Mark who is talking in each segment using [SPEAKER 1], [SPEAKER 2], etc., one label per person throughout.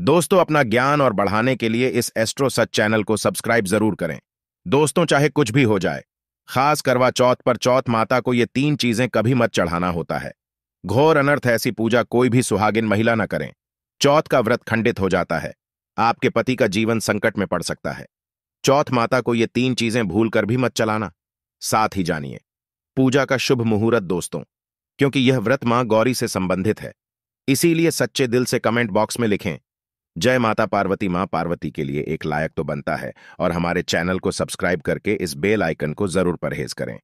[SPEAKER 1] दोस्तों, अपना ज्ञान और बढ़ाने के लिए इस एस्ट्रो सच चैनल को सब्सक्राइब जरूर करें। दोस्तों, चाहे कुछ भी हो जाए, खास करवा चौथ पर चौथ माता को ये 3 चीजें कभी मत चढ़ाना होता है। घोर अनर्थ ऐसी पूजा कोई भी सुहागिन महिला न करें। चौथ का व्रत खंडित हो जाता है, आपके पति का जीवन संकट में पड़ सकता है। चौथ माता को ये 3 चीजें भूल कर भी मत चलाना। साथ ही जानिए पूजा का शुभ मुहूर्त दोस्तों, क्योंकि यह व्रत मां गौरी से संबंधित है। इसीलिए सच्चे दिल से कमेंट बॉक्स में लिखें जय माता पार्वती। मां पार्वती के लिए एक लायक तो बनता है, और हमारे चैनल को सब्सक्राइब करके इस बेल आइकन को जरूर परहेज करें,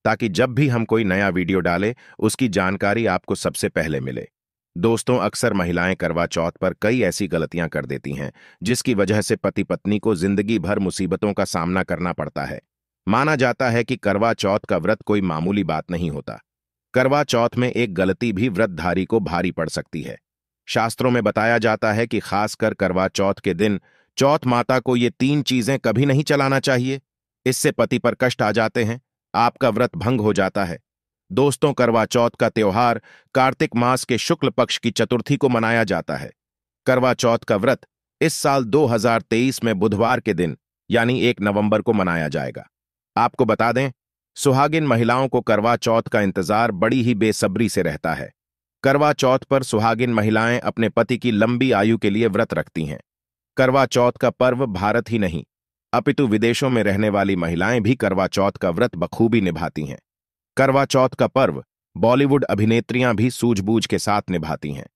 [SPEAKER 1] ताकि जब भी हम कोई नया वीडियो डालें उसकी जानकारी आपको सबसे पहले मिले। दोस्तों, अक्सर महिलाएं करवा चौथ पर कई ऐसी गलतियां कर देती हैं जिसकी वजह से पति पत्नी को जिंदगी भर मुसीबतों का सामना करना पड़ता है। माना जाता है कि करवा चौथ का व्रत कोई मामूली बात नहीं होता। करवा चौथ में एक गलती भी व्रतधारी को भारी पड़ सकती है। शास्त्रों में बताया जाता है कि खासकर करवा चौथ के दिन चौथ माता को ये 3 चीजें कभी नहीं चलाना चाहिए। इससे पति पर कष्ट आ जाते हैं, आपका व्रत भंग हो जाता है। दोस्तों, करवा चौथ का त्योहार कार्तिक मास के शुक्ल पक्ष की चतुर्थी को मनाया जाता है। करवा चौथ का व्रत इस साल 2023 में बुधवार के दिन यानी 1 नवंबर को मनाया जाएगा। आपको बता दें, सुहागिन महिलाओं को करवा चौथ का इंतजार बड़ी ही बेसब्री से रहता है। करवा चौथ पर सुहागिन महिलाएं अपने पति की लंबी आयु के लिए व्रत रखती हैं। करवा चौथ का पर्व भारत ही नहीं, अपितु विदेशों में रहने वाली महिलाएं भी करवा चौथ का व्रत बखूबी निभाती हैं। करवा चौथ का पर्व बॉलीवुड अभिनेत्रियां भी सूझबूझ के साथ निभाती हैं।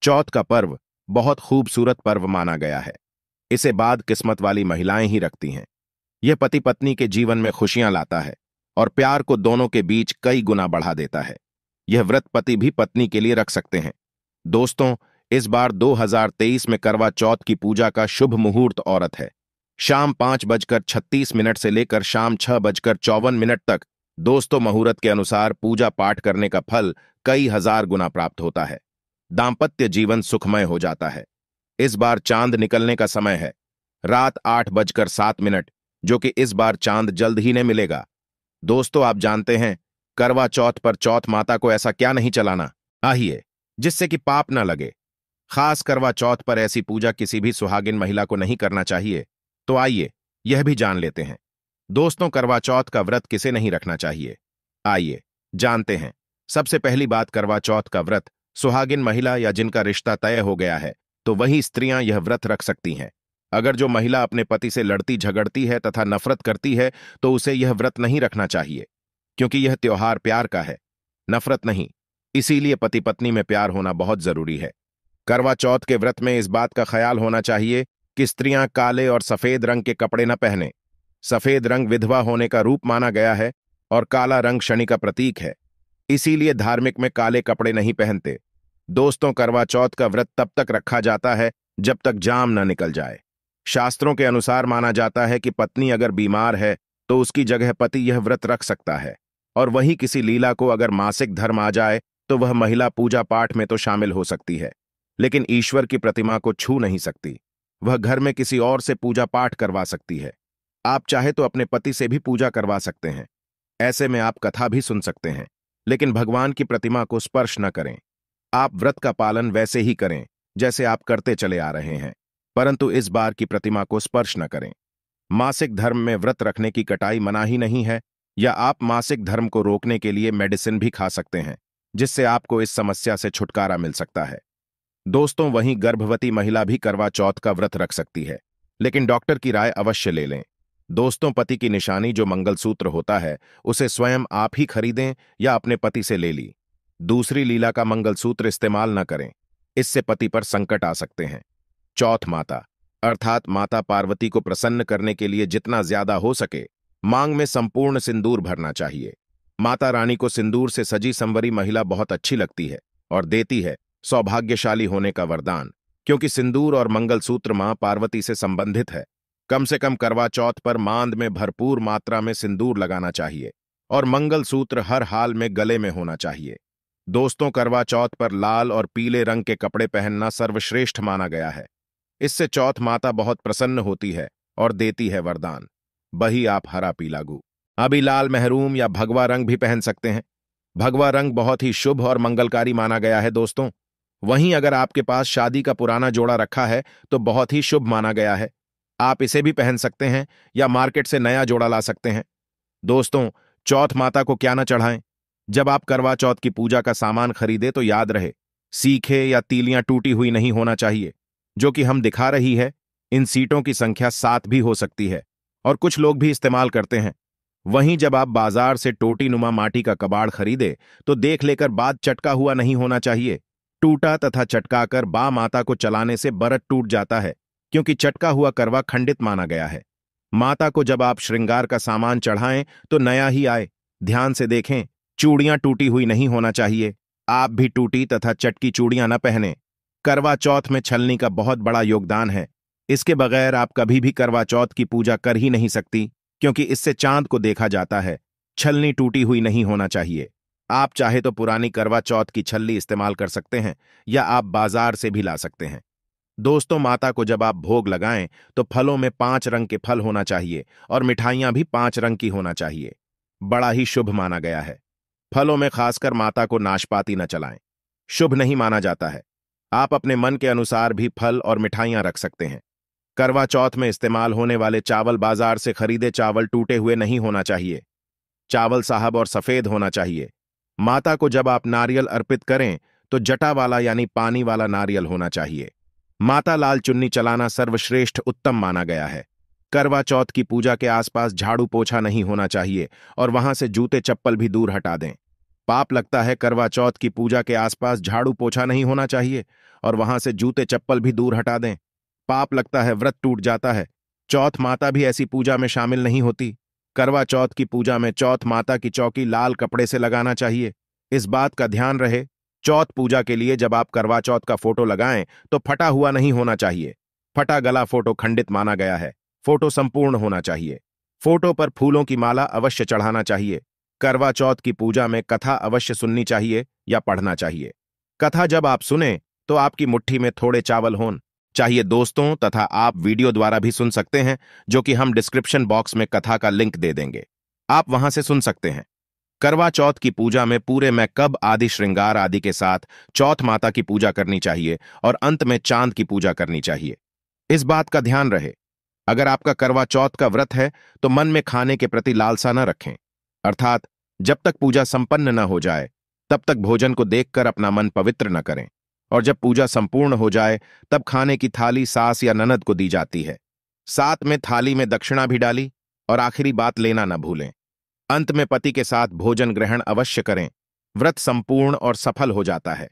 [SPEAKER 1] चौथ का पर्व बहुत खूबसूरत पर्व माना गया है। इसे बाद किस्मत वाली महिलाएं ही रखती हैं। यह पति पत्नी के जीवन में खुशियां लाता है और प्यार को दोनों के बीच कई गुना बढ़ा देता है। यह व्रत पति भी पत्नी के लिए रख सकते हैं। दोस्तों, इस बार 2023 में करवा चौथ की पूजा का शुभ मुहूर्त औरत है। शाम 5:36 से लेकर शाम 6:54 तक। दोस्तों, मुहूर्त के अनुसार पूजा पाठ करने का फल कई हजार गुना प्राप्त होता है। दाम्पत्य जीवन सुखमय हो जाता है। इस बार चांद निकलने का समय है रात 8:07, जो कि इस बार चांद जल्द ही ने मिलेगा। दोस्तों, आप जानते हैं करवा चौथ पर चौथ माता को ऐसा क्या नहीं चलाना आइए जिससे कि पाप न लगे। खास करवा चौथ पर ऐसी पूजा किसी भी सुहागिन महिला को नहीं करना चाहिए। तो आइए यह भी जान लेते हैं। दोस्तों, करवा चौथ का व्रत किसे नहीं रखना चाहिए, आइए जानते हैं। सबसे पहली बात, करवा चौथ का व्रत सुहागिन महिला या जिनका रिश्ता तय हो गया है तो वही स्त्रियां यह व्रत रख सकती हैं। अगर जो महिला अपने पति से लड़ती झगड़ती है तथा नफरत करती है तो उसे यह व्रत नहीं रखना चाहिए, क्योंकि यह त्योहार प्यार का है, नफरत नहीं। इसीलिए पति पत्नी में प्यार होना बहुत जरूरी है। करवा चौथ के व्रत में इस बात का ख्याल होना चाहिए कि स्त्रियां काले और सफेद रंग के कपड़े न पहने। सफेद रंग विधवा होने का रूप माना गया है और काला रंग शनि का प्रतीक है। इसीलिए धार्मिक में काले कपड़े नहीं पहनते। दोस्तों, करवा चौथ का व्रत तब तक रखा जाता है जब तक जाम न निकल जाए। शास्त्रों के अनुसार माना जाता है कि पत्नी अगर बीमार है तो उसकी जगह पति यह व्रत रख सकता है, और वहीं किसी लीला को अगर मासिक धर्म आ जाए तो वह महिला पूजा पाठ में तो शामिल हो सकती है, लेकिन ईश्वर की प्रतिमा को छू नहीं सकती। वह घर में किसी और से पूजा पाठ करवा सकती है। आप चाहे तो अपने पति से भी पूजा करवा सकते हैं। ऐसे में आप कथा भी सुन सकते हैं, लेकिन भगवान की प्रतिमा को स्पर्श न करें। आप व्रत का पालन वैसे ही करें जैसे आप करते चले आ रहे हैं, परंतु इस बार की प्रतिमा को स्पर्श न करें। मासिक धर्म में व्रत रखने की कटाई मनाही नहीं है, या आप मासिक धर्म को रोकने के लिए मेडिसिन भी खा सकते हैं, जिससे आपको इस समस्या से छुटकारा मिल सकता है। दोस्तों, वहीं गर्भवती महिला भी करवा चौथ का व्रत रख सकती है, लेकिन डॉक्टर की राय अवश्य ले लें। दोस्तों, पति की निशानी जो मंगलसूत्र होता है उसे स्वयं आप ही खरीदें या अपने पति से ले ली। दूसरी लीला का मंगलसूत्र इस्तेमाल न करें, इससे पति पर संकट आ सकते हैं। चौथ माता अर्थात माता पार्वती को प्रसन्न करने के लिए जितना ज्यादा हो सके मांग में संपूर्ण सिंदूर भरना चाहिए। माता रानी को सिंदूर से सजी संवरी महिला बहुत अच्छी लगती है और देती है सौभाग्यशाली होने का वरदान, क्योंकि सिंदूर और मंगलसूत्र मां पार्वती से संबंधित है। कम से कम करवा चौथ पर मांद में भरपूर मात्रा में सिंदूर लगाना चाहिए और मंगलसूत्र हर हाल में गले में होना चाहिए। दोस्तों, करवा चौथ पर लाल और पीले रंग के कपड़े पहनना सर्वश्रेष्ठ माना गया है। इससे चौथ माता बहुत प्रसन्न होती है और देती है वरदान। बही आप हरा पीला गु अभी लाल महरूम या भगवा रंग भी पहन सकते हैं। भगवा रंग बहुत ही शुभ और मंगलकारी माना गया है। दोस्तों, वहीं अगर आपके पास शादी का पुराना जोड़ा रखा है तो बहुत ही शुभ माना गया है। आप इसे भी पहन सकते हैं या मार्केट से नया जोड़ा ला सकते हैं। दोस्तों, चौथ माता को क्या न चढ़ाएं? जब आप करवा चौथ की पूजा का सामान खरीदे तो याद रहे, सीखे या तीलियां टूटी हुई नहीं होना चाहिए। जो कि हम दिखा रही है, इन सीटों की संख्या 7 भी हो सकती है और कुछ लोग भी इस्तेमाल करते हैं। वहीं जब आप बाजार से टोटी नुमा माटी का कबाड़ खरीदे तो देख लेकर बाद चटका हुआ नहीं होना चाहिए। टूटा तथा चटकाकर बा माता को चलाने से बरत टूट जाता है, क्योंकि चटका हुआ करवा खंडित माना गया है। माता को जब आप श्रृंगार का सामान चढ़ाएं तो नया ही आए। ध्यान से देखें, चूड़ियां टूटी हुई नहीं होना चाहिए। आप भी टूटी तथा चटकी चूड़ियां न पहने। करवा चौथ में छलनी का बहुत बड़ा योगदान है। इसके बगैर आप कभी भी करवा चौथ की पूजा कर ही नहीं सकती, क्योंकि इससे चांद को देखा जाता है। छलनी टूटी हुई नहीं होना चाहिए। आप चाहे तो पुरानी करवा चौथ की छल्ली इस्तेमाल कर सकते हैं या आप बाजार से भी ला सकते हैं। दोस्तों, माता को जब आप भोग लगाएं तो फलों में 5 रंग के फल होना चाहिए और मिठाइयां भी 5 रंग की होना चाहिए। बड़ा ही शुभ माना गया है। फलों में खासकर माता को नाशपाती न चलाएं, शुभ नहीं माना जाता है। आप अपने मन के अनुसार भी फल और मिठाइयां रख सकते हैं। करवा चौथ में इस्तेमाल होने वाले चावल बाजार से खरीदे चावल टूटे हुए नहीं होना चाहिए। चावल साहब और सफेद होना चाहिए। माता को जब आप नारियल अर्पित करें तो जटा वाला यानी पानी वाला नारियल होना चाहिए। माता लाल चुन्नी चलाना सर्वश्रेष्ठ उत्तम माना गया है। करवा चौथ की पूजा के आसपास झाड़ू पोछा नहीं होना चाहिए और वहां से जूते चप्पल भी दूर हटा दें। पाप लगता है। करवा चौथ की पूजा के आसपास झाड़ू पोछा नहीं होना चाहिए और वहां से जूते चप्पल भी दूर हटा दें। पाप लगता है, व्रत टूट जाता है। चौथ माता भी ऐसी पूजा में शामिल नहीं होती। करवा चौथ की पूजा में चौथ माता की चौकी लाल कपड़े से लगाना चाहिए। इस बात का ध्यान रहे, चौथ पूजा के लिए जब आप करवा चौथ का फोटो लगाएं तो फटा हुआ नहीं होना चाहिए। फटा गला फोटो खंडित माना गया है। फोटो संपूर्ण होना चाहिए। फोटो पर फूलों की माला अवश्य चढ़ाना चाहिए। करवा चौथ की पूजा में कथा अवश्य सुननी चाहिए या पढ़ना चाहिए। कथा जब आप सुने तो आपकी मुट्ठी में थोड़े चावल हों चाहिए दोस्तों, तथा आप वीडियो द्वारा भी सुन सकते हैं, जो कि हम डिस्क्रिप्शन बॉक्स में कथा का लिंक दे देंगे। आप वहां से सुन सकते हैं। करवा चौथ की पूजा में पूरे मेकअप आदि श्रृंगार आदि के साथ चौथ माता की पूजा करनी चाहिए और अंत में चांद की पूजा करनी चाहिए। इस बात का ध्यान रहे, अगर आपका करवा चौथ का व्रत है तो मन में खाने के प्रति लालसा न रखें, अर्थात जब तक पूजा संपन्न न हो जाए तब तक भोजन को देखकर अपना मन पवित्र न करें, और जब पूजा संपूर्ण हो जाए तब खाने की थाली सास या ननद को दी जाती है। साथ में थाली में दक्षिणा भी डाली, और आखिरी बात लेना न भूलें। अंत में पति के साथ भोजन ग्रहण अवश्य करें। व्रत संपूर्ण और सफल हो जाता है।